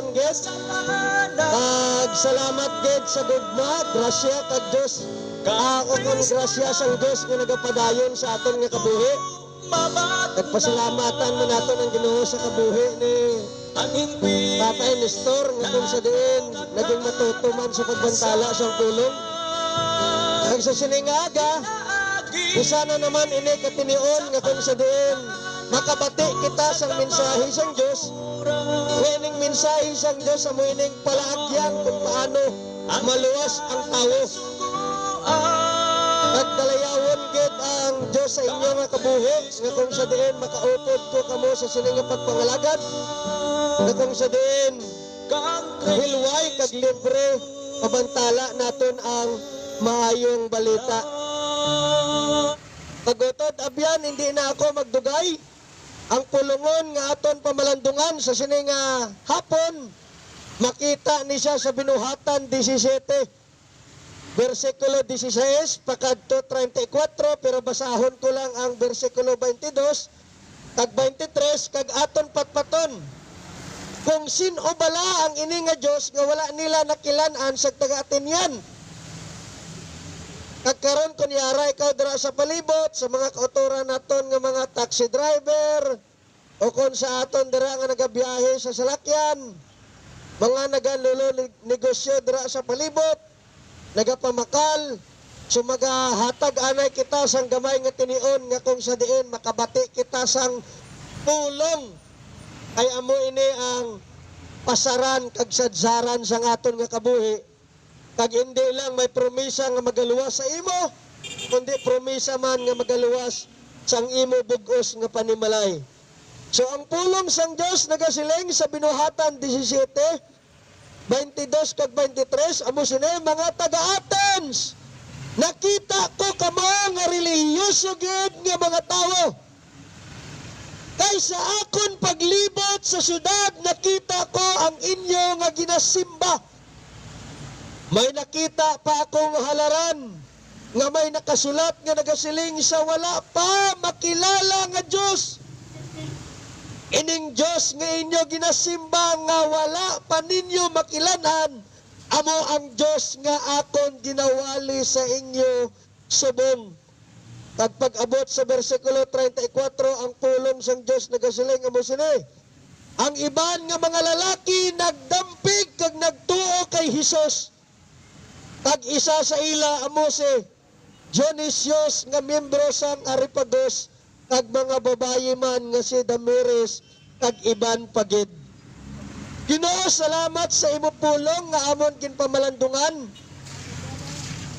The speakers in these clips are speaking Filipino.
karon gid. Salamat gid sa gugma, grasya kag Dios. Ako kung grasya sang Dios nga nagapadayon sa aton nga kabuhi. Nagpasalamatan mo nato ang Ginoo sa kabuhi ni Tatay Nestor nga kung sa diin naging matutuman sa pagbantala sa pulong. Ang sa siningaga, sana naman ini katinion nga kung sa diin makabati kita sang mensahe sang Dios. Wining mensahe sang Dios sa muining palaagyan kung paano maluwas ang tawo. At dalayawon gid ang Dios sa inyo nga kabuhi nga kung sa diin makaupod ko kamo sa sining pagpangalagad nga kung sa diin hilway kag libre pabantala naton ang maayong balita. Pagutod abyan hindi na ako magdugay. Ang pulungon nga aton pamalandungan sa sining hapon makita ni siya sa Binuhatan 17 versikulo 16 pakadto 34 pero basahon ko lang ang versikulo 22 kag 23 kag aton patpaton kung sino bala ang ini nga Dios nga wala nila nakilan-an sa taga-Atenyan. Kagkaroon kunyara ikaw dira sa palibot sa mga kautoran naton nga mga taxi driver o kung sa aton dira nga nagabiyahe sa salakyan, mga nagalulo negosyo dira sa palibot, nagapamakal, so magahatag anay kita sang gamay nga tinion nga kung sa diin makabati kita sang pulong ay amo ini ang pasaran kag sadsaran sang aton nga kabuhi. Kag hindi lang may promisa nga magaluwas sa imo, kundi promisa man nga magaluwas sang imo bugos nga panimalay. So ang pulong sang Dios nagasiling sa Binuhatan 17, 22 kag 23, amo sini mga taga-Athens. Nakita ko kamo nga relihiyoso gid nga mga tawo. Kaysa akon paglibot sa syudad, nakita ko ang inyo nga ginasimba. May nakita pa akong halaran nga may nakasulat nga nagasiling sa wala pa makilala nga Diyos. Ining Diyos nga inyo ginasimba nga wala pa ninyo makilanan, amo ang Diyos nga akon ginawali sa inyo subong. Kag pag-abot sa versikulo 34, ang pulong sang Diyos nagasiling amo sini. Ang iban nga mga lalaki nagdampig kag nagtuo kay Hesus. Kag isa sa ila amo si Dionysius nga miyembro sang Areopagus, kag mga babayi man nga si Damaris kag iban pagid. Ginoo, salamat sa imo pulong nga amon ginpamalandungan.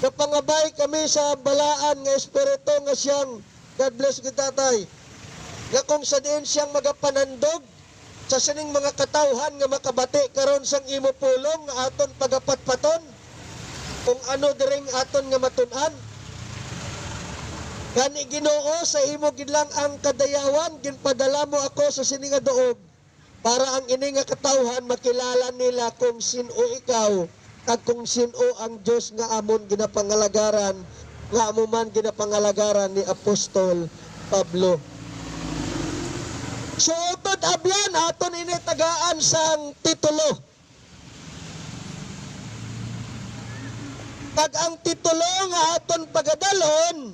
Napangabay kami sa balaan nga espiritu nga siyang, God bless you tatay, nga kung sa diin siyang magapanandog sa sining mga katawhan nga makabati karon sang imo pulong nga aton pagapatpaton kung ano diring aton nga matun-an. Gani Ginoo, sa imo gid lang ang kadayawan, ginpadala mo ako sa sini nga duog para ang ini nga katawhan makilala nila kung sino ikaw kag kung sino ang Dios nga amon ginapangalagaran, nga amo man ginapangalagaran ni Apostol Pablo. So utod abyan aton ini tagaan sang titulo. Kag ang titulo nga aton pagadalon,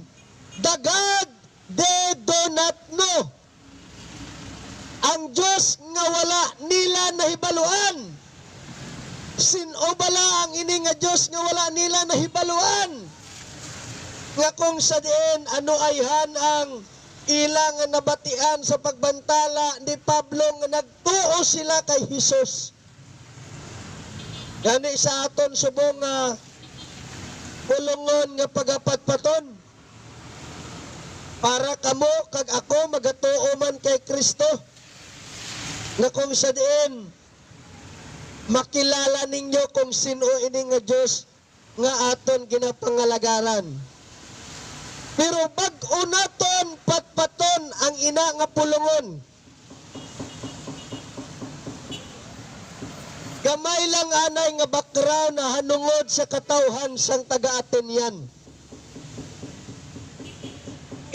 dagag de donatno. Ang Diyos nga wala nila nahibaluan. Sino bala ang ini nga Diyos nga wala nila nahibaluan? Nga kung sa diin ano ayhan ang ilang nabatian sa pagbantala ni Pablo nga nagtuo sila kay Hesus. Gani sa aton subong pulungon nga pagapatpaton para kamo kag ako magatuo man kay Kristo, nga kung sa diin makilala ninyo kung sino ini nga Diyos nga aton ginapangalagaran. Pero bag-o naton patpaton ang ina nga pulungon, gamay lang anay nga background na hanungod sa katawhan sang taga-Atenyan.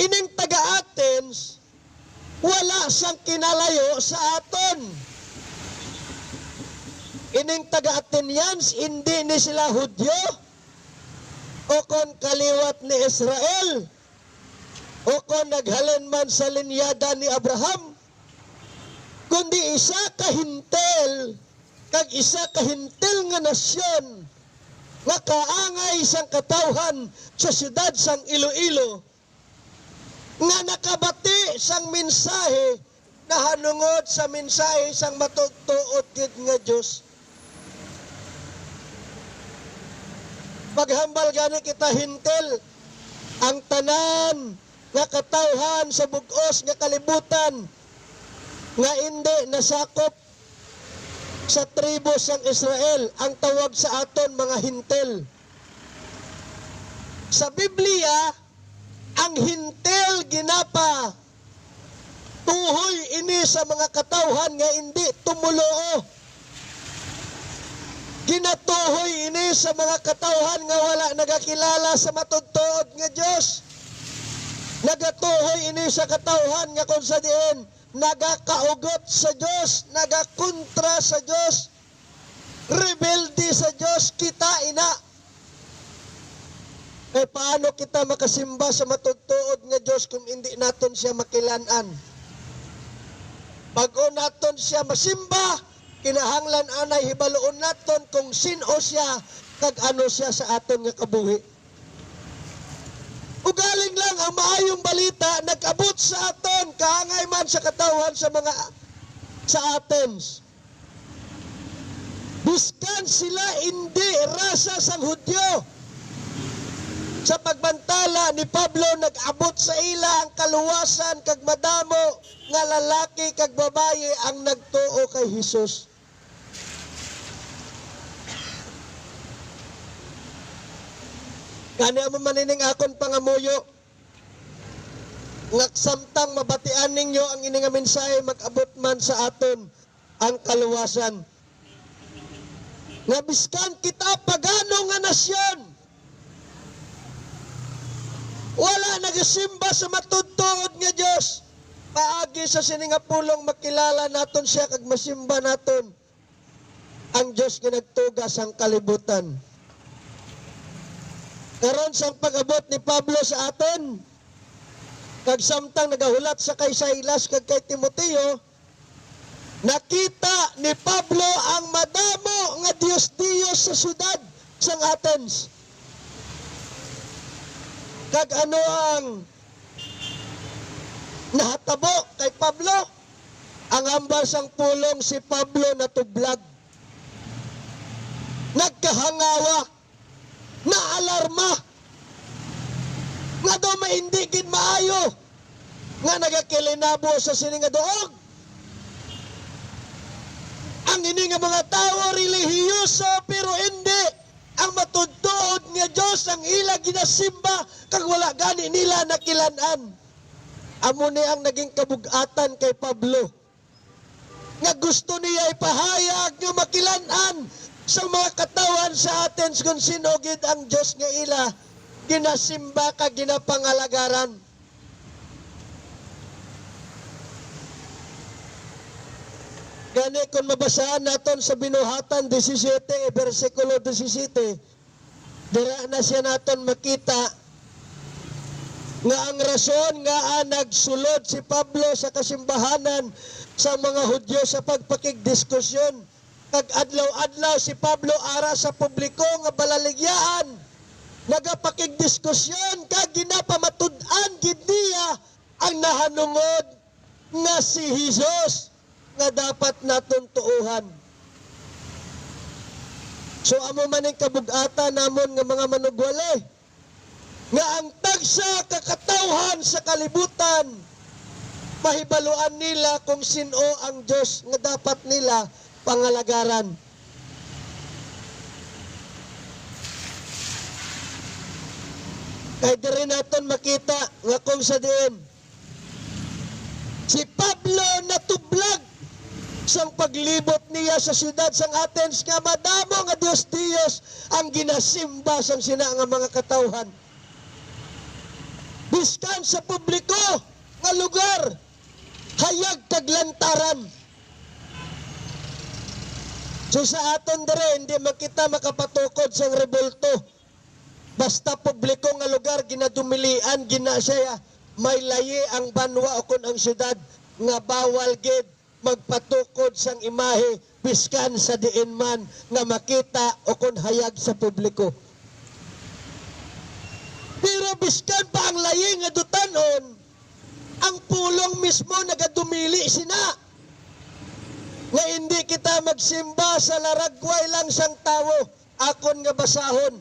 Ining taga-Athens, wala sang kinalayo sa aton. ining taga-Athenians hindi ni sila Hudyo o kon kaliwat ni Israel o kon naghalin man sa linyada ni Abraham, kundi isa ka hintel kag isa ka hintel nga nasyon nga kaangay sang katawhan sa siyudad sang Iloilo nga nakabati sang mensahe na hanungod sa mensahe sang matutuot gid nga Dios. Paghambal gani kita hintel, ang tanan nga katawhan sa bug-os nga kalibutan nga hindi nasakop sa tribo sang Israel, ang tawag sa aton mga hintel. Sa Biblia, ang hintel ginapa tuhoy ini sa mga katawhan nga hindi tumuloo. Ginatuhoy ini sa mga katawhan nga wala nagakilala sa matudtuod nga Dios. Nagatuhoy ini sa katawhan nga kung sa diin nagakaugot sa Dios, nagakontra sa Dios, rebelde sa Dios, kita ina. Eh paano kita makasimba sa matudtuod nga Dios kung hindi naton siya makilan-an? Pag-o naton siya masimba, kinahanglan anay hibaloon naton kung sino siya kag ano siya sa aton nga kabuhi. Ugaling lang ang maayong balita nag-abot sa aton kaangay man sa katawhan sa mga sa Athens. Biskan sila hindi rasa sang Hudyo. Sa pagbantala ni Pablo nag-abot sa ila ang kaluwasan kag madamo nga lalaki kag babaye ang nagtuo kay Hesus. Kani mo manining akon pangamuyo nga samtang mabatian ninyo ang ini nga mensahe mag-abot man sa aton ang kaluwasan. Nga biskan kita pagano nga nasyon, wala nagasimba sa matudtuod nga Dios, paagi sa siningapulong makilala naton siya kag masimba naton ang Dios nga nagtugas ang kalibutan. Karon sang pag-abot ni Pablo sa aton, kag samtang nagahulat sa kay Silas kag kay Timoteo, nakita ni Pablo ang madamo nga Dios-Dios sa syudad sang Athens. Kag ano ang nahatabo kay Pablo? Ang hambal sang pulong si Pablo natublag. Nagkahangawa, naalarma, nga daw maindigin maayo, nga nagakilinabo sa siningadoog. Ang ini nga mga tao relihiyoso pero hindi ang matudtuod nga Dios ang ila ginasimba kag wala gani nila nakilan-an. Amo ni ang naging kabug-atan kay Pablo nga gusto niya ipahayag nga makilan-an sa mga katawan sa Athens kung sino gid ang Dios nga ila ginasimba kag ginapangalagaran. Gani kung mabasaan naton sa Binuhatan 17, versikulo 17, dira na siya naton makita nga ang rason nga nagsulod si Pablo sa kasimbahanan sa mga Hudyo sa pagpakigdiskusyon. Kag adlaw-adlaw si Pablo ara sa publiko nga balaligyaan, nagapakigdiskusyon kag ginapamatud-an gid niya ang nahanungod nga si Hesus nga dapat naton tuuhan. So amo man ang kabug-atan namon nga mga manugwali nga ang tagsa kakatawhan sa kalibutan mahibaluan nila kung sino ang Dios nga dapat nila pangalagaran. Kaya diri naton makita nga kung sa diin si Pablo natublag sang paglibot niya sa siyudad sang Athens nga madamo nga Dios-Dios ang ginasimba sang sina nga mga katawhan. Biskan sa publiko nga lugar, hayag taglantaran. So sa aton dire hindi man kita makapatukod sang rebulto. Basta publiko nga lugar ginadumilian gina siya may layi ang banwa o kun ang syudad nga bawal gid magpatukod sang imahe biskan sa diin man nga makita o kun hayag sa publiko. Pero biskan pa ang layi nga dutanon, ang pulong mismo nagadumili sina. Nga hindi kita magsimba sa laragway lang sang tawo, akon nga basahon.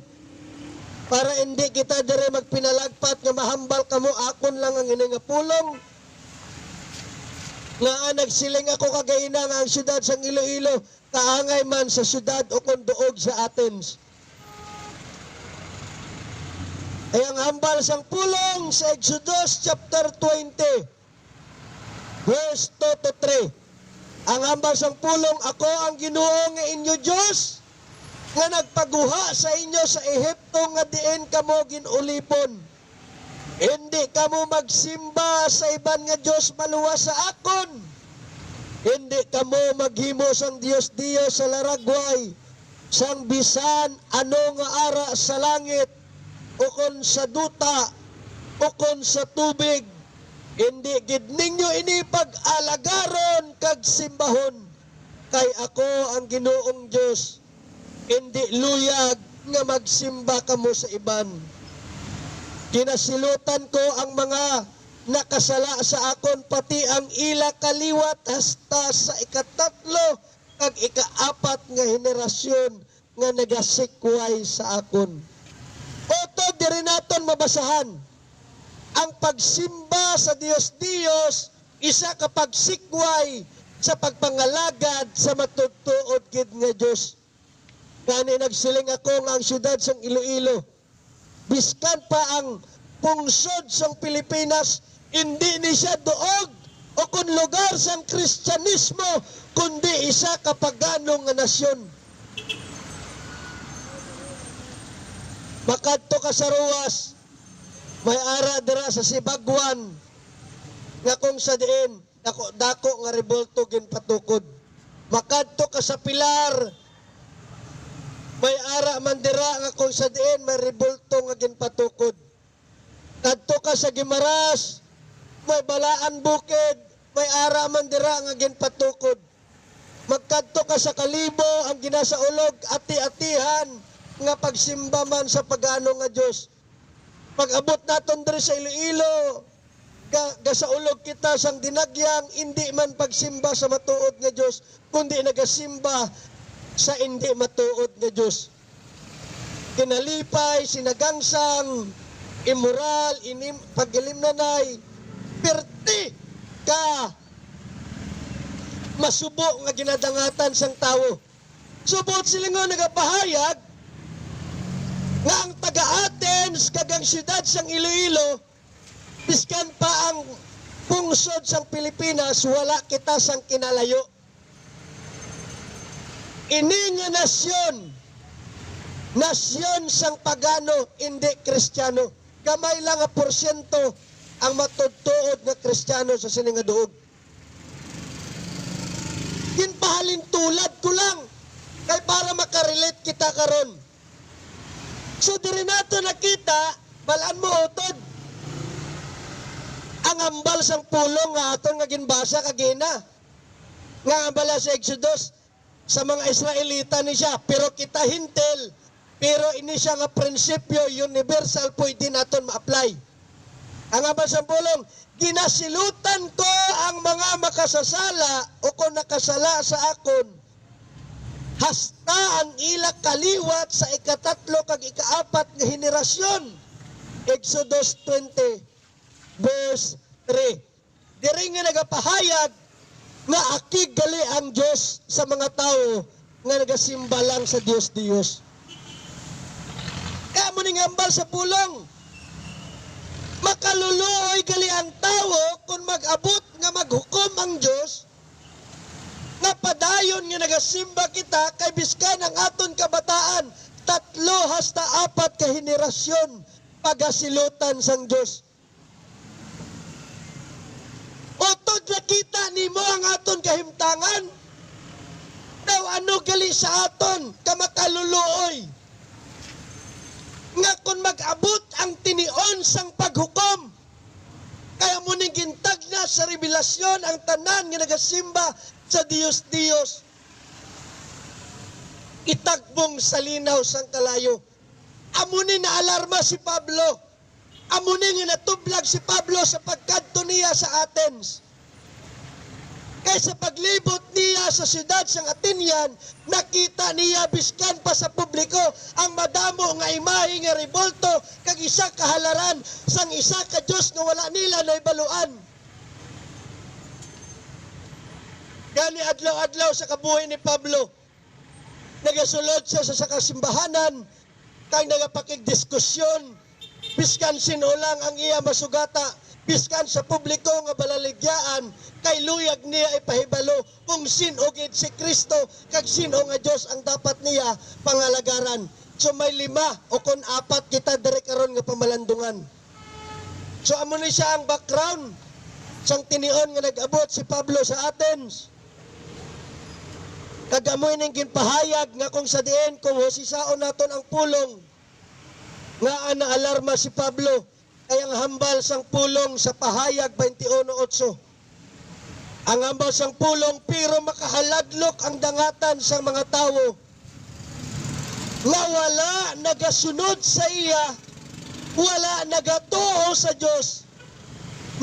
Para hindi kita dire magpinalagpat nga mahambal kamo, akon lang ang ini nga pulong. Nga nagsiling ako kagaina nga ang syudad sang Iloilo, kaangay man sa syudad o kun duog sa Athens. Ay ang hambal sang pulong sa Exodus chapter 20, verse 2 to 3. Ang hambal sang pulong, ako ang Ginoo nga inyo Diyos, nga nagpaguha sa inyo sa Ehipto nga diin kamo ginulipon. Hindi kamo magsimba sa iban nga Diyos maluwas sa akon. Hindi kamo maghimo sang Diyos-Diyos sa laragway, sang bisan ano nga ara sa langit, ukon sa duta, ukon sa tubig. Hindi gid ninyo ini pag-alagaron kag simbahon, kay ako ang Ginoong Diyos. Hindi luyag nga magsimba kamo sa iban. Kinasilutan ko ang mga nakasala sa akon, pati ang ila kaliwat hasta sa ikatatlo kag ikaapat nga henerasyon nga nagasikway sa akon. Oto diri naton mabasahan ang pagsimba sa Dios-Dios, isa ka pagsikway sa pagpangalagad sa matudtuod gid nga Dios. Kani nagsiling ako nga ang syudad sang Iloilo, biskan pa ang pungsod sang Pilipinas, hindi ni siya duog o kun lugar sang Kristyanismo, kundi isa ka pagano nga nasyon. Makadto ka sa Ruwas, may ara dira sa Sibagwan, nga kung sa diin, dako nga rebulto ginpatukod. Makadto ka sa Pilar, may ara man dira nga kung sa diin, may rebulto nga ginpatukod. Kadto ka sa Gimaras, may Balaan Bukid, may ara man dira nga ginpatukod. Magkadto ka sa Kalibo, ang ginasaulog, ati-atihan, nga pagsimba man sa pagano nga Diyos. Pag-abot naton diri sa Iloilo, gasaulog kita sang dinagyang, hindi man pagsimba sa matuod nga Diyos, kundi nagasimba sa hindi matuod nga Diyos. Kinalipay, sinagangsang, immoral, pag-ilimnanay, perti ka masubo nga ginadangatan sang tawo. Subot silingon nagapahayag nga ang taga-Athens kagang syudad sang Iloilo, biskan pa ang pungsod sang Pilipinas, wala kita sang kinalayo. Ini nga nasyon sang pagano, hindi Kristiyano. Gamay lang nga porsyento ang matudtuod nga Kristiyano sa sining nga duog. Ginpahalin tulad ko lang kay para makarelate kita karon. So diri nato nakita, balaan mo utod, ang hambal sang pulong nga aton nga ginbasa kagina, nga hambala sa Exodus sa mga Israelita ni siya, pero kita hintel, pero ini siya nga prinsipyo universal, pwede naton ma-apply. Ang hambal sang pulong, ginasilutan ko ang mga makasasala o kung nakasala sa akon, hasta ang ila kaliwat sa ikatatlo kag ikaapat nga henerasyon. Exodus 20 verse 3. Diri nga nagapahayag nga akig gali ang Dios sa mga tao nga nagasimba lang sa Dios-Dios. Kaya mo ning hambal sa pulong, makaluluoy gali ang tao kung mag-abot nga maghukom ang Dios, nga padayon nga nagasimba kita kay biskan ang aton kabataan, 3 hasta 4 ka henerasyon pagasilutan sang Dios. Utod nakita nimo ang aton kahimtangan, daw ano gali sa aton kamakaluluoy nga kung mag-abot ang tinion sang paghukom kaya mo ning gintag na sa revelasyon ang tanan nga nagasimba sa Dios itagbong sa linaw sang kalayo. Amo ni naalarma si Pablo, amo ni nga natublag si Pablo sa pagkadto niya sa Athens. Kaya sa paglibot niya sa siyudad sang Athenian, nakita niya biskan pa sa publiko ang madamo nga imahe nga rebolto kag isa kahalaran sang isa ka Dios nga wala nila naibaluan. Gani adlaw-adlaw sa kabuhi ni Pablo, nagasulod siya sa kasimbahanan kay nagapakigdiskusyon biskan sino lang ang iya masugata, biskan sa publiko nga balaligyaan kay luyag niya ipahibalo kung sino gid si Kristo kag sino nga Dios ang dapat niya pangalagaran. So may 5 o kun 4 kita dire karon nga pamalandungan. So amo ni siya ang background sang tinion nga nag-abot si Pablo sa Athens. Kag amoy ning ginpahayag nga kung sa diin kung hosisaon naton ang pulong nga naalarma si Pablo ay ang hambal sang pulong sa pahayag 21:8. Ang hambal sang pulong pero makahaladlok ang dangatan sang mga tawo nga wala nagasunod sa iya, wala nagatuo sa Dios,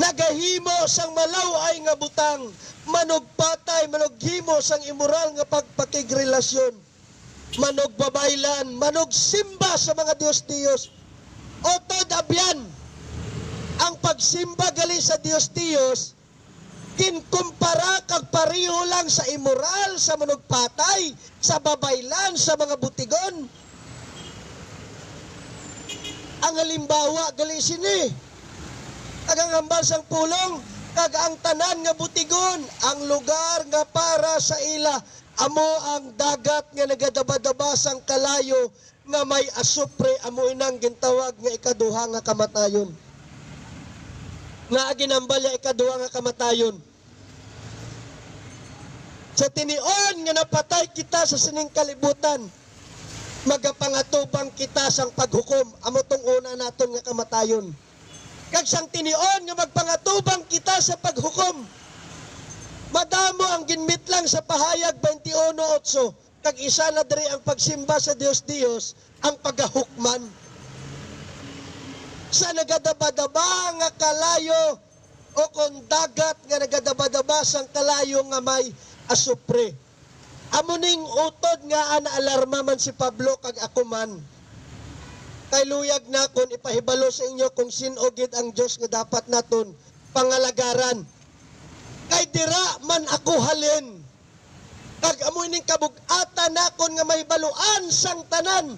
nagahimo sang malaway nga butang, manugpatay, manughimo sang immoral nga pagpakigrelasyon, manugbabaylan, manugsimba sa mga Diyos-Diyos. Otod abyan, ang pagsimba gali sa Diyos-Diyos, kinkumpara kag pareho lang sa immoral, sa manugpatay, sa babaylan, sa mga butigon. Ang halimbawa gali sini, ang hambal sang pulong, kag ang tanan nga butigon, ang lugar nga para sa ila, amo ang dagat nga nagadaba-daba sang kalayo nga may asupre, amo inang gintawag nga ikaduha nga kamatayon. Nga ginambalya ikaduha nga kamatayon. Sa tinion nga napatay kita sa sining kalibutan, magapangatubang kita sang paghukom, amo tong una naton nga kamatayon. Kag sang tinion nga magpangatubang kita sa paghukom, madamo ang ginmitlang sa pahayag 21:8, kag isa na diri ang pagsimba sa Dios ang pagahukman. Sa nagadaba-daba nga kalayo o kon dagat nga nagadaba-daba sang kalayo nga may asupre. Amo ning utod nga naalarma man si Pablo kag ako man. Kay luyag na kon ipahibalo sa inyo kung sino gid ang Dios nga dapat naton pangalagaran. Kay dira man ako halin. Kag amoy ning kabug-atan nakon nga may baluan sang tanan.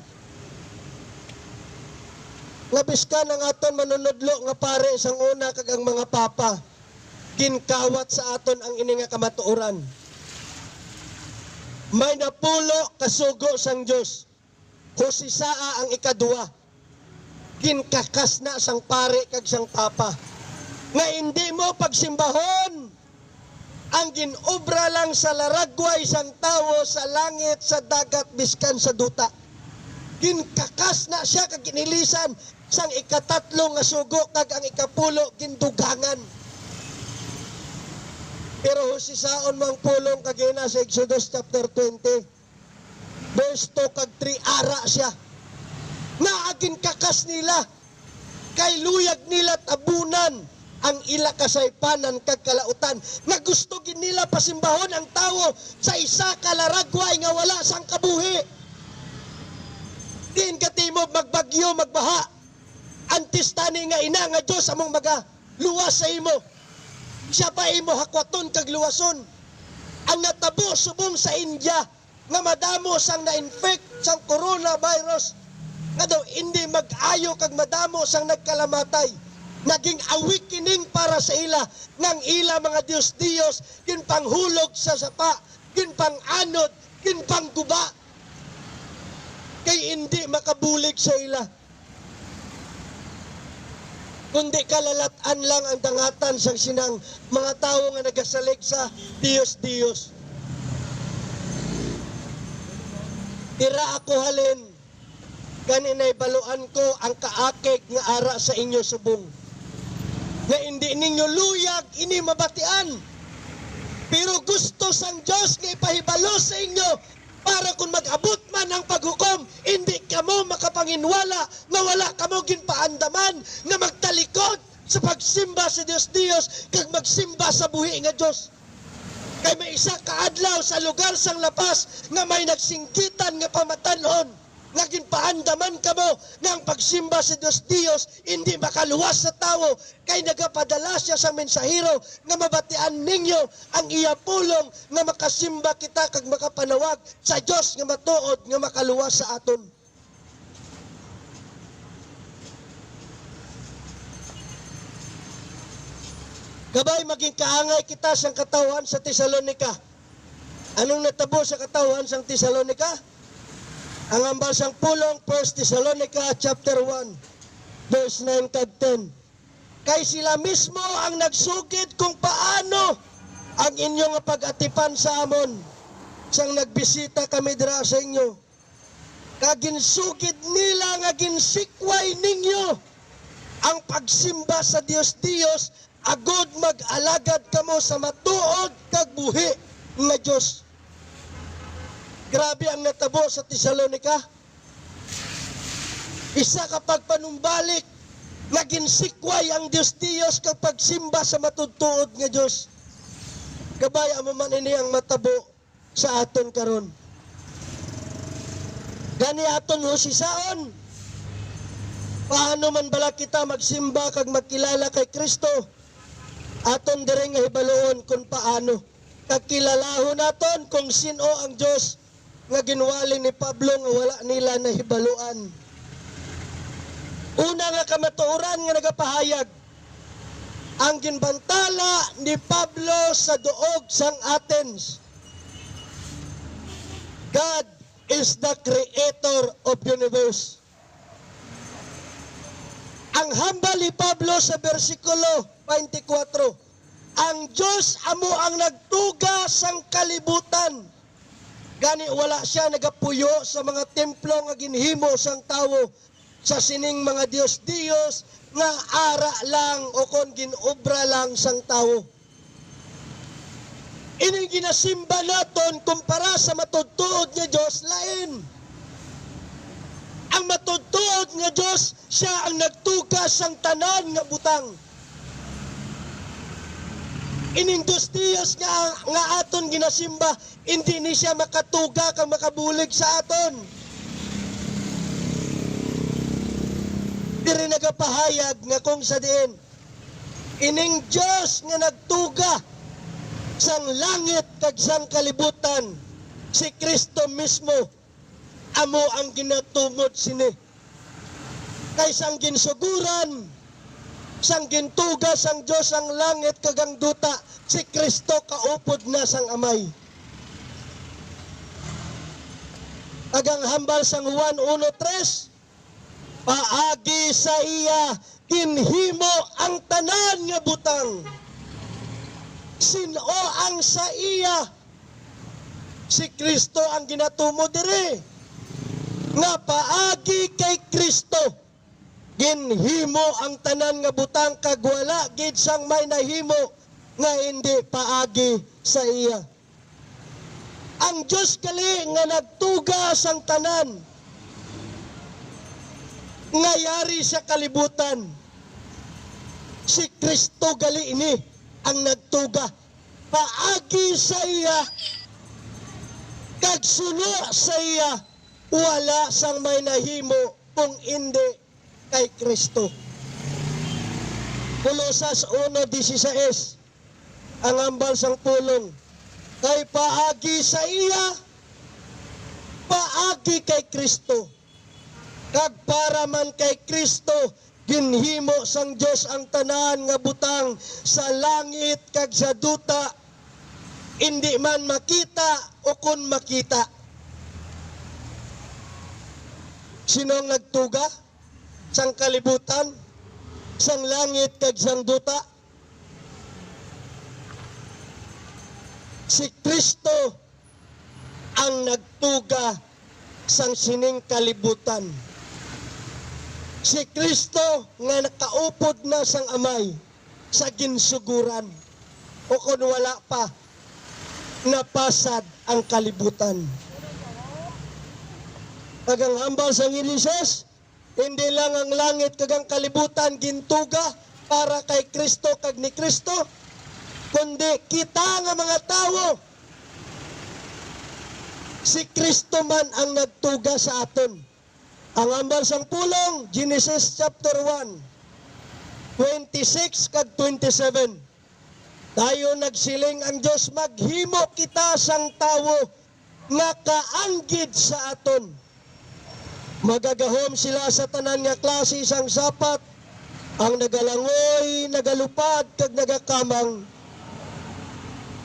Labis ka ng aton manunodlo nga pare sang una kag ang mga papa. Ginkawat sa aton ang ini nga kamatuoran. May napulo kasugo sang Dios. Husisaa ang ikaduwa. Ginkakas na sang pare kag sang papa. Nga hindi mo pagsimbahon ang ginobra lang sa laragway sang tawo sa langit, sa dagat, biskan sa duta. Ginkakas na siya kag ginilisan sang ikatatlo nga sugo kag ang ikapulo gindugangan. Pero husisaon mang pulong kagina sa Exodus chapter 20 verse 2 kag 3 ara siya na agin kakas nila kay luyag nila tabunan ang ila kasaypanan kag kalautan nga gusto gid nila pasimbahon ang tawo sa isa ka laragway nga wala sang kabuhi. Diin katimo magbagyo magbaha antes tani nga ina nga Dios among magaluwas sa imo. Siya pa imo hakwaton kag luwason. Ang natabo subong sa India nga madamo sang na-infect sang coronavirus nga daw hindi mag-ayo kag madamo sang nagkalamatay. Naging awakening para sa ila ngang ila mga Diyos kin panghulog sa sapa, kin panganod, kin pangguba. Kay hindi makabulig sa ila. Kundi kalalatan lang ang dangatan sang sinang mga tao nga nagasalig sa Diyos. Dira ako halin, ganinay baluan ko ang kaakig nga ara sa inyo subong. Nga hindi ninyo luyag, ini mabatian. Pero gusto sang Diyos nga ipahibalo sa inyo para kung mag-abot man ang paghukom, hindi kamo makapanginwala na wala kamo ginpaandaman nga magtalikod sa pagsimba sa Diyos kag magsimba sa buhi nga Diyos. Kay may isa kaadlaw sa lugar sang lapas nga may nagsingkitan nga pamatanon nga ginpaandaman kamo nga ang pagsimba sa Diyos hindi makaluwas sa tao kay nagapadala siya sa mensahero nga mabatian ninyo ang iya pulong nga makasimba kita kag makapanawag sa Diyos nga matuod nga makaluwas sa aton. Gabay maging kaangay kita sang katawan sa Tesalonica. Anong natabo sa katawan sang Tesalonica? Ang ambal sang pulong 1 Thessalonica chapter 1 verse 9 kag 10. Kay sila mismo ang nagsugid kung paano ang inyong pag-atipan sa amon sang nagbisita kami dira sa inyo. Kaginsugid nila nga ginsikway ninyo ang pagsimba sa Diyos agod mag-alagad kamo sa matuod kag buhi nga Diyos. Grabe ang natabo sa Tesalonica. Isa kapag panumbalik, naging sikway ang Diyos kapag simba sa matudtuod nga Diyos. Gabay mo man ini ang matabo sa aton karon. Gani aton husisaon. Paano man bala kita magsimba kag magkilala kay Kristo? Aton dire nga hibaloon kung paano. Kakilalahon naton kung sino ang Diyos nga ginwali ni Pablo nga wala nila nahibaluan. Una nga kamatuoran nga nagapahayag, ang ginbantala ni Pablo sa duog sang Athens. God is the creator of universe. Ang hambal ni Pablo sa versikulo 24, ang Diyos amo ang nagtuga sang kalibutan. Gani wala siya nagapuyo sa mga templo nga ginhimo sang tawo sa sining mga Diyos nga ara lang o kon ginobra lang sang tawo. Ining ginasimba naton kumpara sa matudtuod nga Diyos lain. Ang matudtuod nga Diyos, siya ang nagtuga sang tanan nga butang. Ining Diyos nga aton ginasimba, hindi ni siya makatuga kang makabulig sa aton. Diri nagapahayag nga kung sa diin, ining Diyos nga nagtuga sang langit kag sang kalibutan, si Kristo mismo, amo ang ginatumod sini. Kay sang ginsuguran, sang gintuga sang Diyos ang langit kagang duta, si Kristo kaupod na sang amay. Agang hambal sang Juan 1:3, paagi sa iya ginhimo ang tanan nga butang. Sino ang sa iya? Si Kristo ang ginatumo diri. Nga paagi kay Kristo ginhimo ang tanan nga butang kag wala gid sang may nahimo nga hindi paagi sa iya. Ang Diyos kali nga nagtuga sang tanan nga yari sa kalibutan. Si Kristo gali ini ang nagtuga paagi sa iya kag suno sa iya, wala sang may nahimo kung hindi kay Kristo. Kolosas 1:16, ang ambal sang pulong, kay paagi sa iya, paagi kay Kristo. Kag para man kay Kristo, ginhimo sang Diyos ang tanan nga butang sa langit kag sa duta, hindi man makita o kun makita. Sinong nagtuga sang kalibutan, sang langit kag sang duta? Si Kristo ang nagtuga sang sining kalibutan. Si Kristo nga nakaupod na sang amay sa ginsuguran, o kung wala pa, napasad ang kalibutan. Kagang hambal sang Inises, hindi lang ang langit kagang kalibutan gintuga para kay Kristo kag ni Kristo, kundi kita nga mga tao. Si Kristo man ang nagtuga sa aton. Ang hambal sang pulong, Genesis chapter 1, 26 kag 27. Tayo nagsiling ang Diyos, maghimo kita sang tawo nga kaanggid sa aton. Magagahom sila sa tanan nga klase sang sapat, ang nagalangoy, nagalupad, kag nagakamang,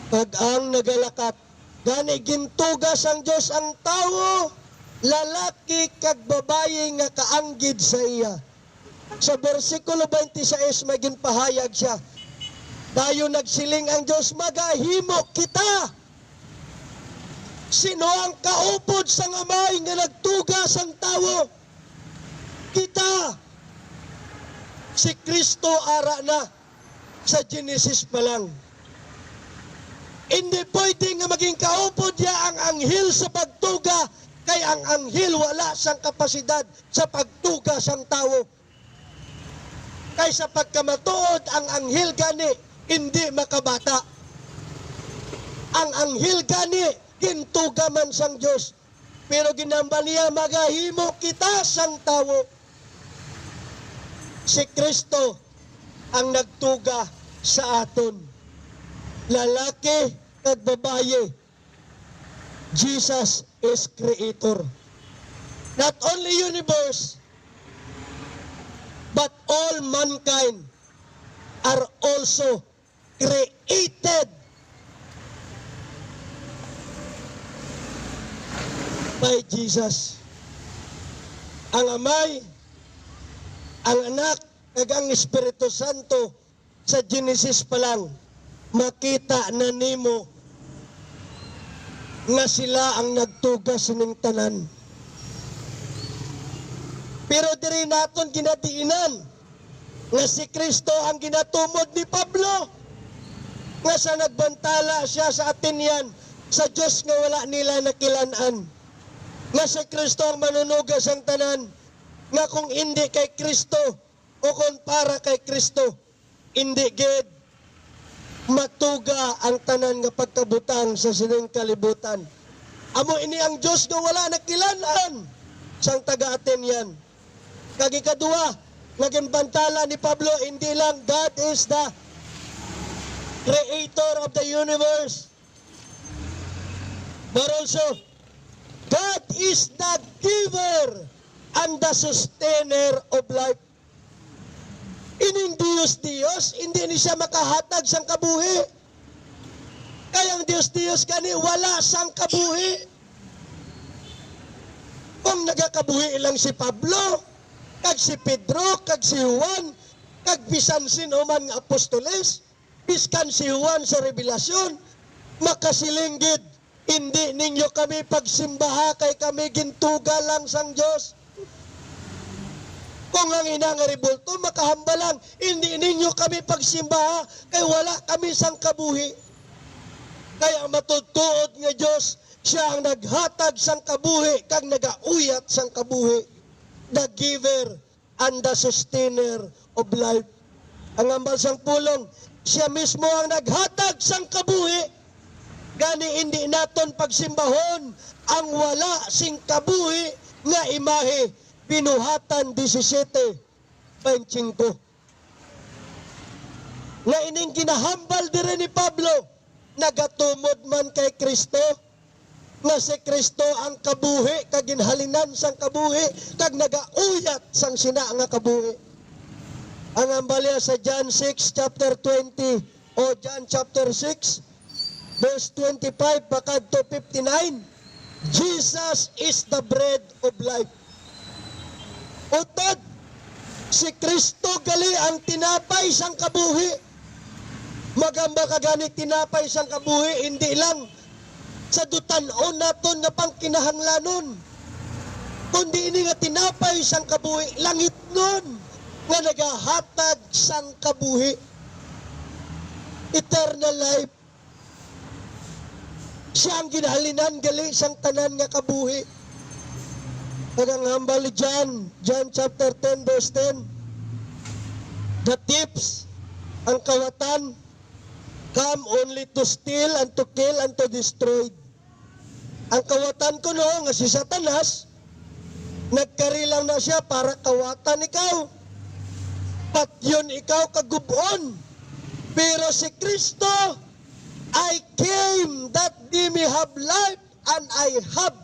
kag ang nagalakat. Gani gintugas ang Diyos ang tawo, lalaki kag babaye nga kaanggid sa iya. Sa versikulo 26 may ginpahayag siya, tayo nagsiling ang Diyos, magahimo kita. Sino ang kaupod sa amay nga nagtugas ang tawo? Kita. Si Kristo ara na sa Genesis pa lang. Hindi pwede nga maging kaupod ya ang anghel sa pagtuga, kay ang anghel wala sang kapasidad sa pagtuga sang tawo. Kay sa pagkamatuod, ang anghel gani hindi makabata. Ang anghel gani gintuga man sang Diyos, pero ginambal niya, magahimo kita sang tawo. Si Kristo ang nagtuga sa aton, lalaki at babaye. Jesus is creator. Not only universe, but all mankind are also created by Jesus. Ang amay, ang anak, kag ang Espiritu Santo sa Genesis pa lang, makita na nimo nga sila ang nagtugas ning tanan. Pero diri naton ginadiinan nga si Kristo ang ginatumod ni Pablo, nga sa nagbantala siya sa Atenean sa Diyos nga wala nila nakilan-an, nga si Kristo ang manunugas ang tanan, nga kung hindi kay Kristo o kung para kay Kristo, hindi gid matuga ang tanan nga pagkabutang sa sining kalibutan. Amo ini ang Diyos nga wala nakilan-an sang taga-Atenean. Kag ikaduha, naging bantala ni Pablo, hindi lang God is the creator of the universe, but also God is the giver and the sustainer of life. Ining Diyos, hindi ni siya makahatag sang kabuhi. Kaya ang Diyos gani wala sang kabuhi. Kung nagakabuhi lang si Pablo, kag si Pedro, kag si Juan, kag bisan sino man nga apostoles, biskan si Juan sa Revelasyon, makasilinggid, hindi ninyo kami pagsimbaha, kay kami gintuga lang sang Diyos. Kung ang ina nga ribulto, makahambalang, hindi ninyo kami pagsimbaha, kay wala kami sang kabuhi. Kaya matutuod nga Diyos, siya ang naghatag sang kabuhi, kag nagauyat sang kabuhi. The giver and the sustainer of life. Ang hambal sang pulong, siya mismo ang naghatag sang kabuhi. Gani hindi naton pagsimbahon ang wala sing kabuhi nga imahe. Binuhatan 17:25. Nga ining ginahambal dire ni Pablo, nagatumod man kay Kristo, nga si Kristo ang kabuhi, kag ginhalinan sang kabuhi, kag nagauyat sang sina nga kabuhi. Ang ambalya sa John 6 chapter 20 o John chapter 6 verse 25 bakad to 59, Jesus is the bread of life. Utod, si Kristo gali ang tinapay sang kabuhi. Magamba ka gani tinapay sang kabuhi, hindi lang sa dutan-on naton nga pangkinahanglanon, kundi ini nga tinapay sang kabuhi, langit nun nga nagahatag sang kabuhi, eternal life. Siya ang ginhalinan gali sang tanan nga kabuhi. Naganghambal ni John chapter 10 verse 10, the thieves, ang kawatan, come only to steal and to kill and to destroy. Ang kawatan ko no, nga si Satanas, nagkarilang na siya para kawatan ikaw. Patyon ikaw kagubon. Pero si Kristo, I came that they may have life and I have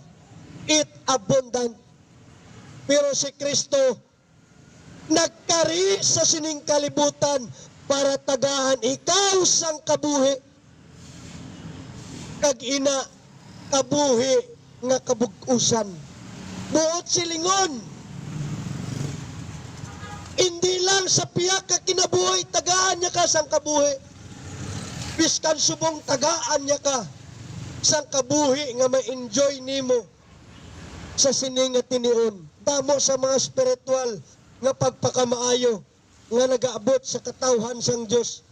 it abundant. Pero si Kristo, nagkari sa sining kalibutan para tagahan ikaw sang kabuhi. Kag ina, kabuhi nga kabug-usan. Buot silingon. Hindi lang sa piyak ka kinabuhi, tagaan niya ka sang kabuhi. Biskan subong tagaan niya ka sang kabuhi nga ma-enjoy nimo sa sining nga tinion. Damo sa mga spiritual nga pagpakamaayo nga nagaabot sa katawhan sang Dios.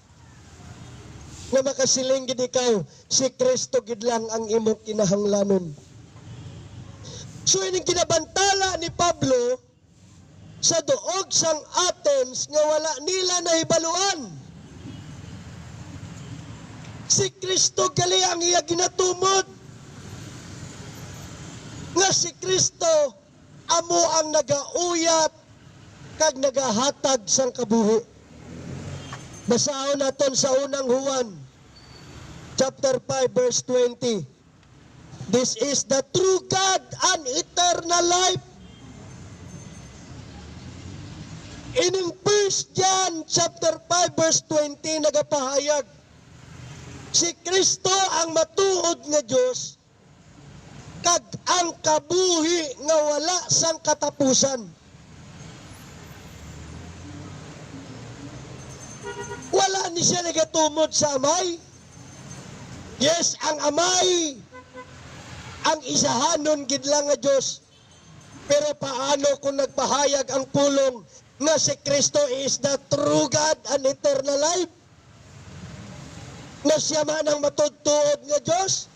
Na makasiling gid ikaw, si Kristo gid lang ang imong kinahanglanon. So ining kinabantala ni Pablo sa duog sang Athens nga wala nila nahibaluan. Si Kristo gali ang iya ginatumod. Nga si Kristo amo ang nagauyat kag nagahatag sang kabuhi. Basahon naton sa unang Juan chapter 5 verse 20. This is the true God and eternal life. Ining 1 John chapter 5 verse 20 nagapahayag, si Kristo ang matuod nga Dios kag ang kabuhi nga wala sang katapusan. Wala ni siya nagatumod sa amay. Yes, ang amay ang isahanon gid lang nga Dios. Pero paano kung nagpahayag ang pulong nga si Kristo is the true God and eternal life? Na siya man ang matudtuod nga Dios?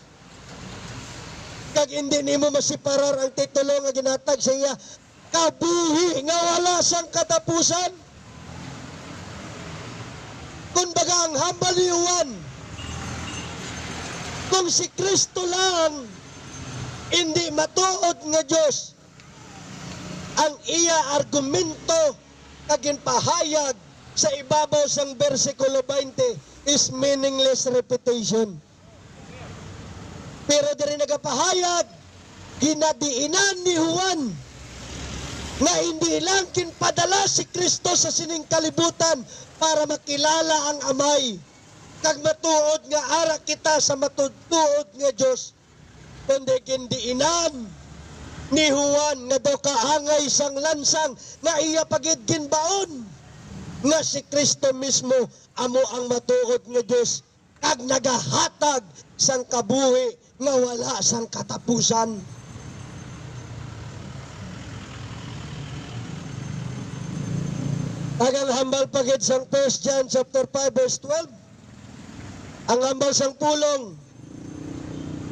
Kag hindi nimo masiparar ang titulo nga ginatag sa iya, kabuhi nga wala sang katapusan. Kung baga ang hambal ni Juan, kung si Kristo lang hindi matuod nga Dios, ang iya argumento kagin pahayag sa ibabaw sang bersikulo 20 is meaningless repetition. Pero diri nagapahayag, ginadiinan ni Juan na hindi lang kinpadala si Kristo sa sining kalibutan para makilala ang amay kag matuod nga ara kita sa matudtuod nga Dios, kundi gindiinan ni Juan nga daw kaangay sang lansang na iya pagid ginbaon nga si Kristo mismo amo ang matuod nga Dios kag nagahatag sang kabuhi nga wala sang katapusan. Ang hambal pagid sang 1 John chapter 5 verse 12. Ang hambal sang pulong,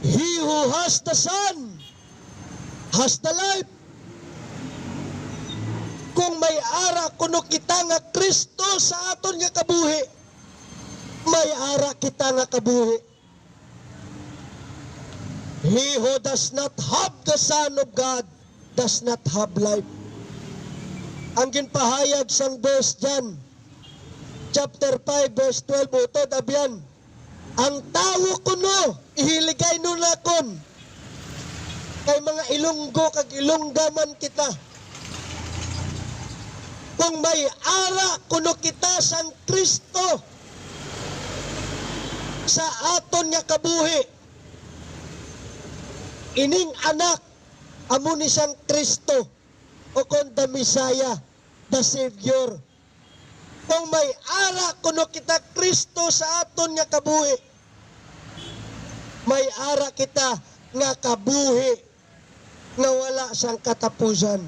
he who has the Son has the life. Kung may ara kuno kita nga Kristo sa aton nga kabuhi, may ara kita nga kabuhi. He who does not have the Son of God does not have life. Ang ginpahayag sang verse John chapter 5 verse 12 utod abyan, ang tawo kuno ihiligay nun nakon kay mga ilunggo kag ilunggaman kita. Kung may ara kuno kita sang Kristo sa aton nga kabuhi, ining anak amo ni sang Kristo o kon the Messiah, the Savior. Kung may ara kuno kita Kristo sa aton nga kabuhi, may ara kita nga kabuhi nga wala sang katapusan.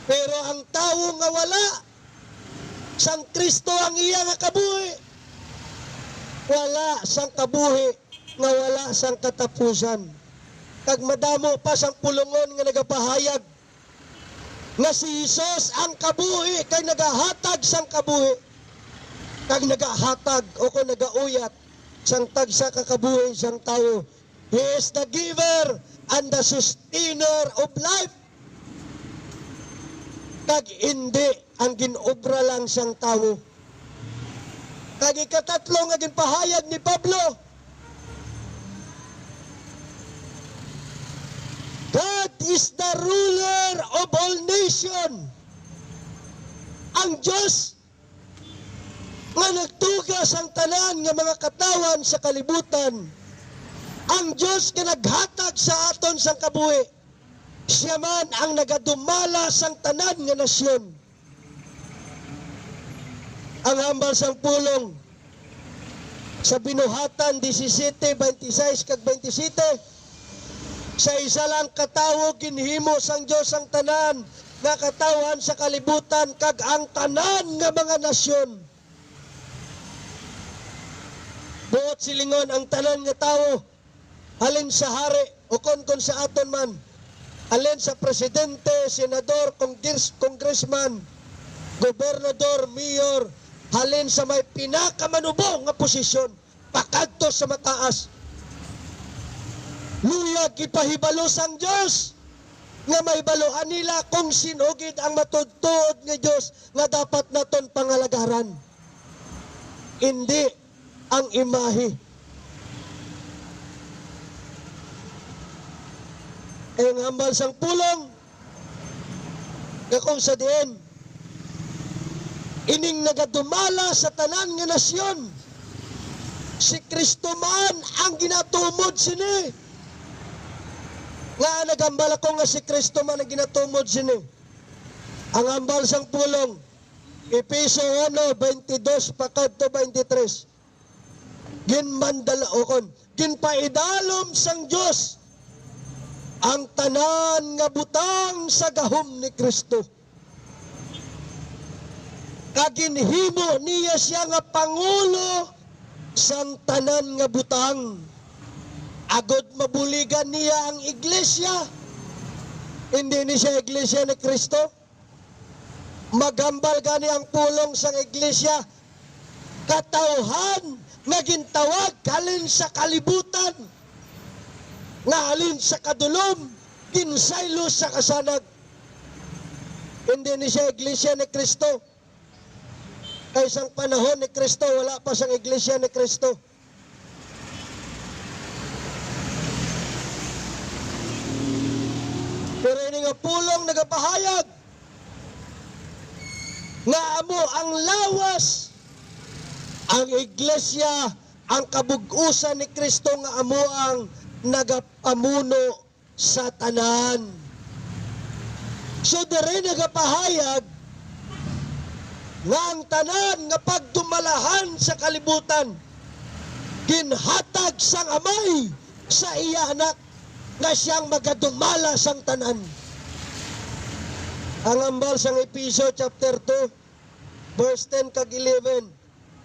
Pero ang tawo nga wala sang Kristo ang iya nga kabuhi, wala sang kabuhi nga wala sang katapusan. Kag madamo pa sang pulungon nga nagapahayag nga si Jesus ang kabuhi kay nagahatag sang kabuhi, kag nagahatag o kung nagauyat sang tagsa ka kabuhi sang tawo. He is the giver and the sustainer of life. Kag hindi ang ginobra lang sang tawo. Kag ikatatlo nga ginpahayag ni Pablo, God is the ruler of all nations. Ang Diyos nga nagtugas ang tanan nga mga katawan sa kalibutan. Ang Diyos nga naghatag sa aton sang kabuhi. Siya man ang nagadumala sang tanan nga nasyon. Ang hambal sang pulong sa Binuhatan 17:26 kag 27, sa isa lang katawo ginhimo sang Dios ang tanan nga katawan sa kalibutan kag ang tanan nga mga nasyon. Buot silingon ang tanan nga tawo, halin sa hari o kon sa aton man, halin sa presidente, senador, congressman, gobernador, mayor, halin sa may pinakamanubong nga posisyon, pakadto sa mataas. Luyag ipahibalo sang Diyos nga may baluan nila kung sinugid ang matudtod nga Diyos nga dapat naton pangalagaran. Hindi ang imahe. Ang hambal sang pulong nga kung sa diin ining nagadumala sa tanan nga nasyon, si Kristo man ang ginatumod sini. Nga nagambal ako nga si Kristo man ang ginatumod sini. Ang hambal sang pulong, Efeso 1:22 pakadto 23. Ginmandalaokon, ginpaidalom sang Dios ang tanan nga butang sa gahom ni Kristo. Kaginhimo niya siya nga pangulo sang tanan nga butang. Agod mabuligan niya ang iglesia. Hindi ni siya iglesia ni Kristo. Magambal gani ang pulong sang iglesia. Katawhan naging tawag halin sa kalibutan. Nga halin sa kadulom, ginsaylo sa kasanag. Hindi ni siya iglesia ni Kristo. Kay isang panahon ni Kristo, wala pa siyang iglesia ni Kristo. Pero ini nga pulong nagapahayag nga amo ang lawas, ang iglesia, ang kabug-usan ni Kristo nga amo ang nagapamuno sa tanan. So dere nagapahayag nga ang tanan nga pagdumalahan sa kalibutan ginhatag sang amay sa iya anak nga siyang magadumala sang tanan. Ang hambal sang Efeso chapter 2 verse 10 kag 11,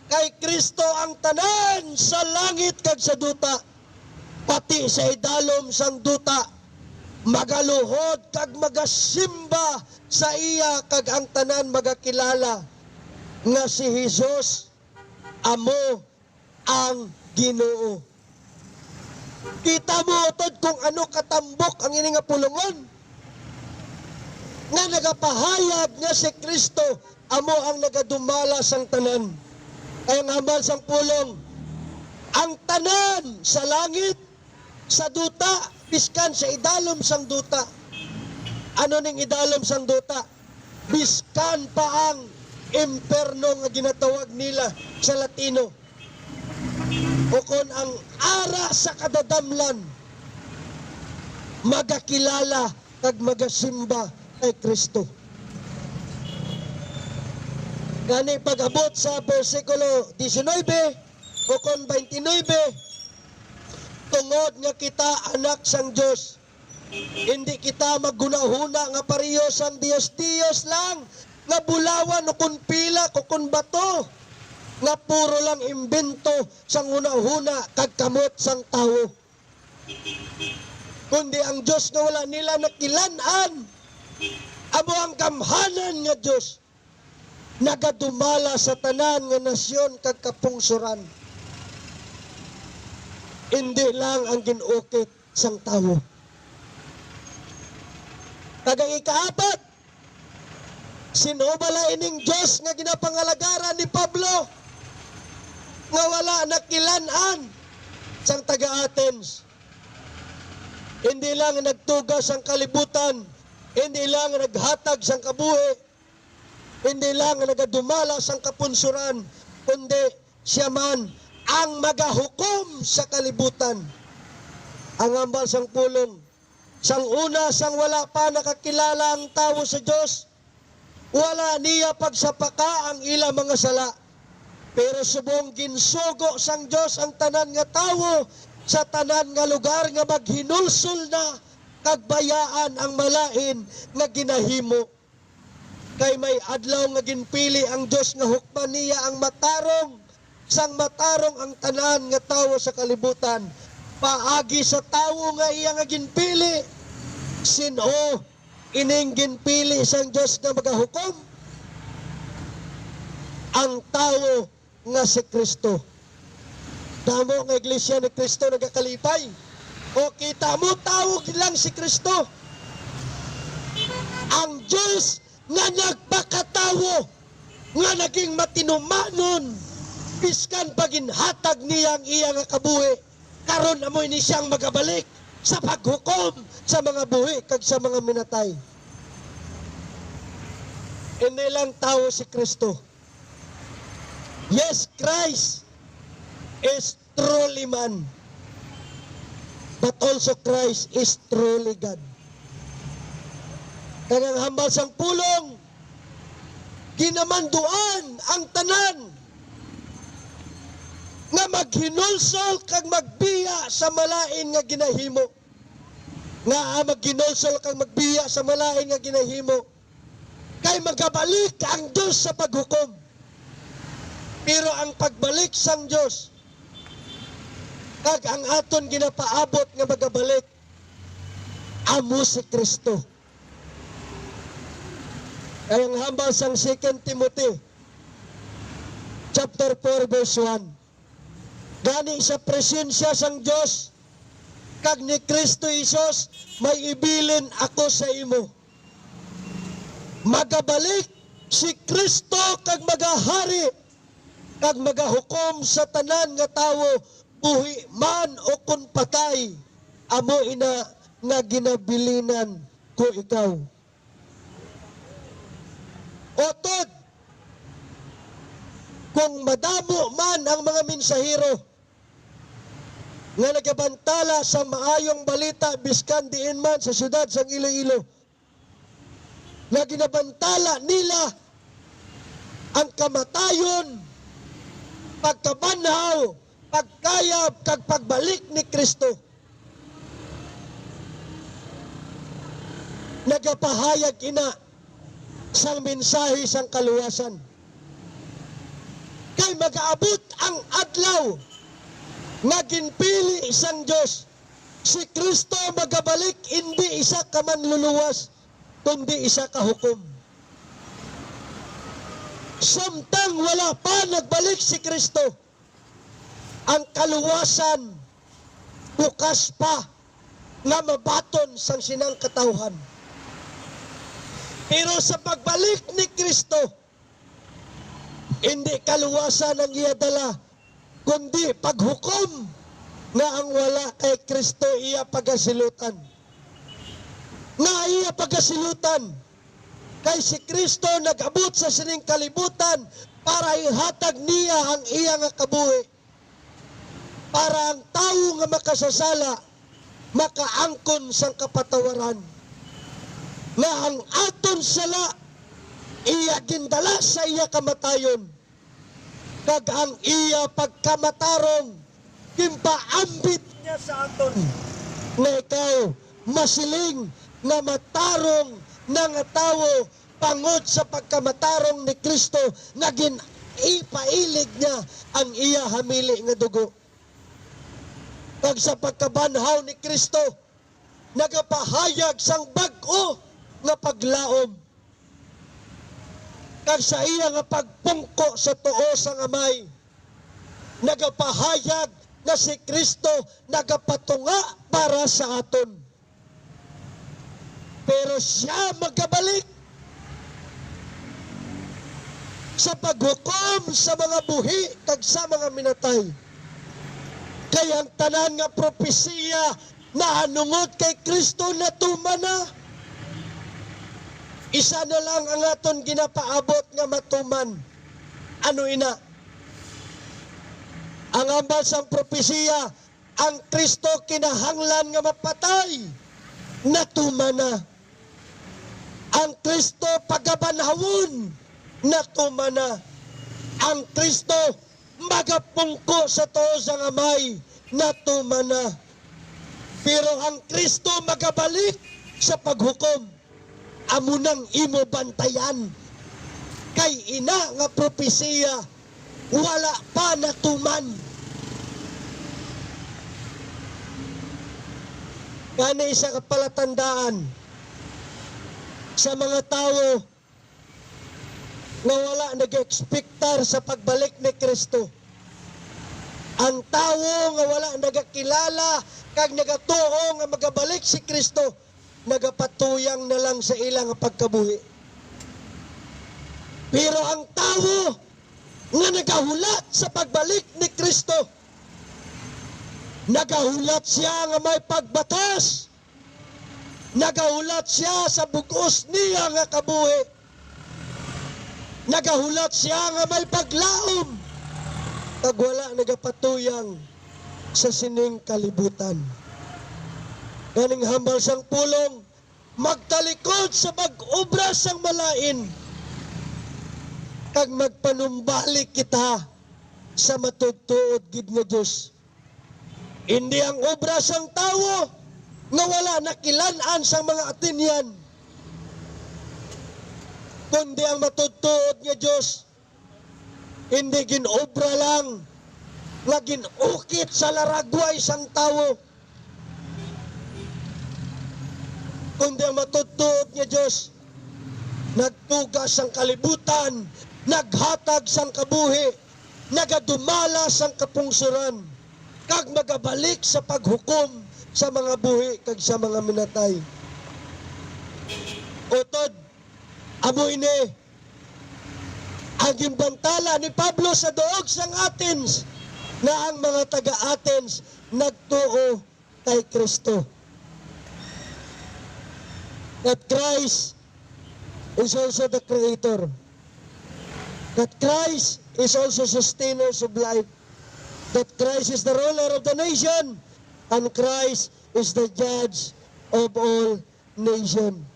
kay Kristo ang tanan sa langit kag sa duta, pati sa idalom sang duta, magaluhod kag magasimba sa iya, kag ang tanan magakilala nga si Jesus amo ang Ginoo. Kita mo utod kung ano katambok ang ini nga pulungon nga nagapahayag nga si Kristo amo ang nagadumala sang tanan. Ay ang hambal sang pulong, ang tanan sa langit, sa duta, biskan sa idalom sang duta. Ano ning idalom sang duta? Biskan pa ang imperno nga ginatawag nila sa Latino. O kon ang ara sa kadadamlan, magakilala kag magasimba kay Kristo. Gani pag-abot sa versikulo 19 o kon 29, tungod nga kita anak sang Dios, Hindi kita maggunahuna nga pareho sang Diyos-Diyos lang, nga bulawan o kun pila o kun bato, nga puro lang imbento sang hunahuna kag kamot sang tao. Kundi ang Diyos nga wala nila nakilan-an, amo ang gamhanan nga Diyos, nagadumala sa tanan nga nasyon kag kapungsuran. Hindi lang ang ginukit sang tao. Kagang ikaapat, sino bala ining Diyos nga ginapangalagaran ni Pablo nga wala nakilan-an sang taga-Athens? Hindi lang nagtugas ang kalibutan, hindi lang naghatag sang kabuhi, hindi lang nagadumala sang kapunsuran, kundi siya man ang magahukom sa kalibutan. Ang ambal sang pulong, sang una, sang wala pa nakakilala ang tao sa Diyos, wala niya pagsapaka ang ilang mga sala. Pero subong ginsugo sang Diyos ang tanan nga tao sa tanan nga lugar nga maghinulsol na kagbayaan ang malain nga ginahimo. Kay may adlaw nga ginpili ang Diyos nga hukman niya ang matarong, sang matarong ang tanan nga tao sa kalibutan. Paagi sa tao nga iya nga ginpili, sino ining ginpili sang Diyos nga magahukom? Ang tao nga si Kristo. Damo nga iglesia ni Kristo nagakalipay. O kita mo, tao lang si Kristo. Ang Diyos nga nagpakatawo, nga naging matinumanon, biskan paginhatag niya ang iya nga kabuhi, karon amoy ni siyang magabalik sa paghukom sa mga buhi kag sa mga minatay. Hindi lang tao si Kristo. Yes, Christ is truly man, but also Christ is truly God. Kanang hambal sang pulong, ginamanduan ang tanan nga maghinulsol kag magbiya sa malain nga ginahimo. Nga maghinulsol kag magbiya sa malain nga ginahimo, kay magabalik ang Diyos sa paghukom. Pero ang pagbalik sang Diyos, kag ang aton ginapaabot nga magabalik, amo si Kristo. Kaya ang hambal sang 2 Timothy chapter 4 verse 1, gani sa presensya sang Diyos kag ni Kristo Isos may ibilin ako sa imo. Magabalik si Kristo kag magahari kag magahukom sa tanan nga tawo, buhi man o kun patay, amo ina nga ginabilinan ko ikaw. Otod, kung madamo man ang mga mensahero nga nagabantala sa maayong balita biskan diin man sa syudad sang Iloilo, nga ginabantala nila ang kamatayon, pagkabanhaw, pagkayab, kag pagbalik ni Kristo, nagapahayag ina sang mensahe sang kaluwasan. Kay mag-aabot ang adlaw nga ginpili isang Diyos, si Kristo magabalik, hindi isa ka manluluwas, kundi isa ka hukom. Samtang wala pa nagbalik si Kristo, ang kaluwasan bukas pa nga mabaton sang sinang katawhan. Pero sa pagbalik ni Kristo, hindi kaluwasan ang iyadala, kundi paghukom na ang wala kay Kristo iya pagasilutan. Na iya pagasilutan, kay si Kristo nag-abot sa sining kalibutan para ihatag niya ang iya nga kabuhi. Para ang tao nga makasasala, makaangkon sang kapatawaran. Na ang aton sala, iya gindala sa iya kamatayon. Kag ang iya pagkamatarong, kimpaambit niya sa aton. Na ikaw masiling nga matarong na nga tawo pangod sa pagkamatarong ni Kristo nga ipailig niya ang iya hamili nga dugo. Kag sa pagkabanhaw ni Kristo nagapahayag sang bag-o nga paglaom. Kag sa iya nga pagpungko sa tuo sang Amay nagapahayag na si Kristo nagapatunga para sa aton. Pero siya magkabalik sa paghukom sa mga buhi kag sa mga minatay. Kaya ang tanan nga propesiya na hanungod kay Kristo na tumana. Isa na lang ang aton ginapaabot nga matuman. Ano ina? Ang ambal sang propesiya, ang Kristo kinahanglan nga mapatay, natumana. Ang Kristo pagabanhawon, natumana. Ang Kristo magapungko sa tuo sang Amay, natumana. Pero ang Kristo magabalik sa paghukom, amunang imo bantayan. Kay ina nga propesiya, wala pa natuman. Gani isa kapalatandaan sa mga tao nga wala nag-expectar sa pagbalik ni Kristo. Ang tao nga wala nagakilala kag nagatuo nga magabalik si Kristo, nagapatuyang na lang sa ilang pagkabuhi. Pero ang tao nga nagahulat sa pagbalik ni Kristo, nagahulat siya nga may pagbatas, nagahulat siya sa bugos niya nga kabuhi, nagahulat siya nga may paglaom, kag wala nagapatuyang sa sining kalibutan. Ganing hambal sang pulong, magtalikod sa mag-obra sang malain, kag magpanumbalik kita sa matudtuod gid nga Dios. Hindi ang obra sang tawo nga wala nakilan-an sang mga Atenyan, kundi ang matudtuod nga Dios hindi ginobra lang nga ginukit sa laragway sang tawo, kundi ang matudtuod nga Dios nagtugas sang kalibutan, naghatag sang kabuhi, nagadumala sang kapungsuran, kag magabalik sa paghukom sa mga buhi kag sa mga minatay. Utod, amo ini ang gimbantala ni Pablo sa duog sang Athens na ang mga taga-Athens nagtuo kay Kristo. That Christ is also the Creator. That Christ is also sustainer of life. That Christ is the ruler of the nation, and Christ is the judge of all nation.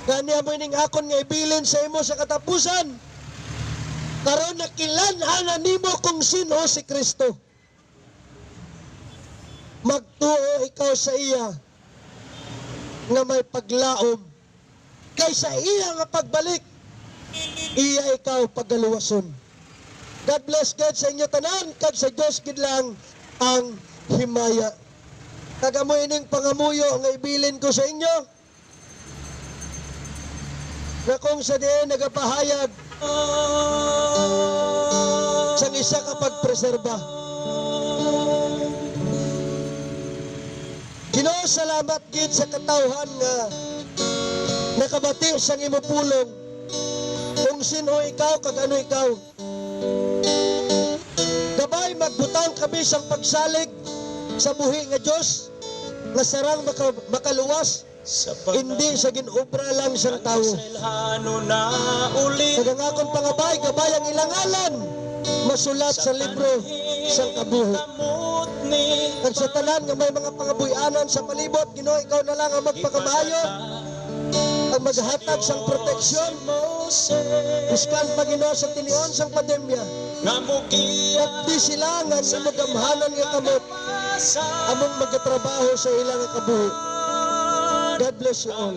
Kanya mo ining akon nga ibilin sa imo sa katapusan, karon nakilan-anan nimo kung sino si Kristo. Magtuo ikaw sa iya nga may paglaom, kaysa iya nga pagbalik, iya ikaw pagaluwason. God bless God sa inyo tanan, kag sa Diyos gid lang ang himaya. Kag amo ining pangamuyo nga ibilin ko sa inyo, na kung sa diin nagapahayag sang isa ka pagpreserba. Ginoo, salamat gid sa katawhan nga nakabati sang imo pulong kung sino ikaw kag ano ikaw. Gabay magbutang kami sang pagsalig sa buhi nga Dios nga sarang makaluwas, hindi sa ginobra lang sang tawo. Kag ang akong pangabay, gabay ang ilangalan masulat sa libro sang kabuhi. Kag sa tanan nga may mga pangabuyanan sa palibot, Ginoo, ikaw na lang ang magpakamayo, ang maghatag sang proteksyon Iskan Panginoon sa tilion sang pandemya. At di sila nga sa magamhanan nga kamot among magkatrabaho sa ilang kabuhi. God bless you all.